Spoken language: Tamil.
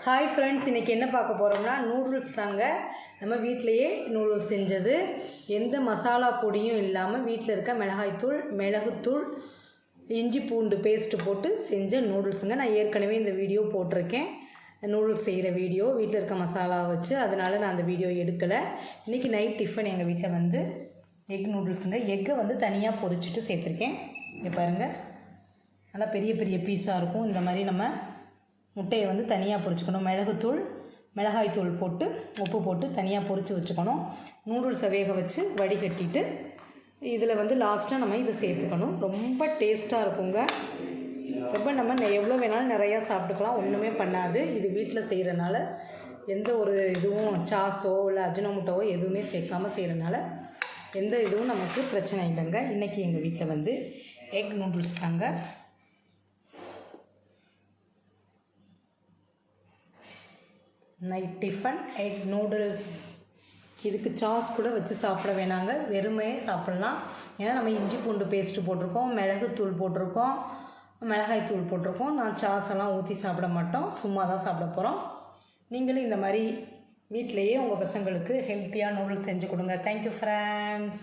ஹாய் ஃப்ரெண்ட்ஸ், இன்றைக்கி என்ன பார்க்க போகிறோம்னா நூடுல்ஸ் தாங்க. நம்ம வீட்டிலையே நூடுல்ஸ் செஞ்சது, எந்த மசாலா பொடியும் இல்லாமல் வீட்டில் இருக்க மிளகாய்த்தூள், மிளகுத்தூள், இஞ்சி பூண்டு பேஸ்ட்டு போட்டு செஞ்ச நூடுல்ஸுங்க. நான் ஏற்கனவே இந்த வீடியோ போட்டிருக்கேன், நூடுல்ஸ் செய்கிற வீடியோ வீட்டில் இருக்க மசாலா வச்சு. அதனால் நான் அந்த வீடியோ எடுக்கலை. இன்றைக்கி நைட் டிஃபன் எங்கள் வீட்டில் எக் நூடுல்ஸுங்க. எக்கை தனியாக பொரிச்சிட்டு சேர்த்துருக்கேன். இங்கே பாருங்கள், நல்லா பெரிய பெரிய பீஸாக இருக்கும். இந்த மாதிரி நம்ம முட்டையை தனியாக பொரிச்சுக்கணும். மிளகுத்தூள், மிளகாய்த்தூள் போட்டு உப்பு போட்டு தனியாக பொரித்து வச்சுக்கணும். நூடுல்ஸை வேக வச்சு வடிகட்டிட்டு இதில் லாஸ்ட்டாக நம்ம இதை சேர்த்துக்கணும். ரொம்ப டேஸ்ட்டாக இருக்குங்க. ரொம்ப நம்ம எவ்வளோ வேணாலும் நிறையா சாப்பிட்டுக்கலாம், ஒன்றுமே பண்ணாது. இது வீட்டில் செய்கிறனால எந்த ஒரு இதுவும் சாஸோ இல்லை அஜினோமோட்டோவோ எதுவுமே சேர்க்காமல் செய்கிறனால எந்த இதுவும் நமக்கு பிரச்சனை இல்லைங்க. இன்றைக்கி எங்கள் வீட்டில் எக் நூடுல்ஸ் தாங்க. Night tiffin egg noodles. இதுக்கு சாஸ் கூட வச்சு சாப்பிட வேணாங்க, வெறுமையே சாப்பிட்லாம். ஏன்னா நம்ம இஞ்சி பூண்டு பேஸ்ட்டு போட்டிருக்கோம், மிளகுத்தூள் போட்டிருக்கோம், மிளகாய்த்தூள் போட்டிருக்கோம். நான் சாஸ் எல்லாம் ஊற்றி சாப்பிட மாட்டோம், சும்மா தான் சாப்பிட போகிறோம். நீங்களும் இந்த மாதிரி வீட்டிலையே உங்கள் பசங்களுக்கு ஹெல்த்தியாக நூடுல்ஸ் செஞ்சு கொடுங்க. Thank you friends.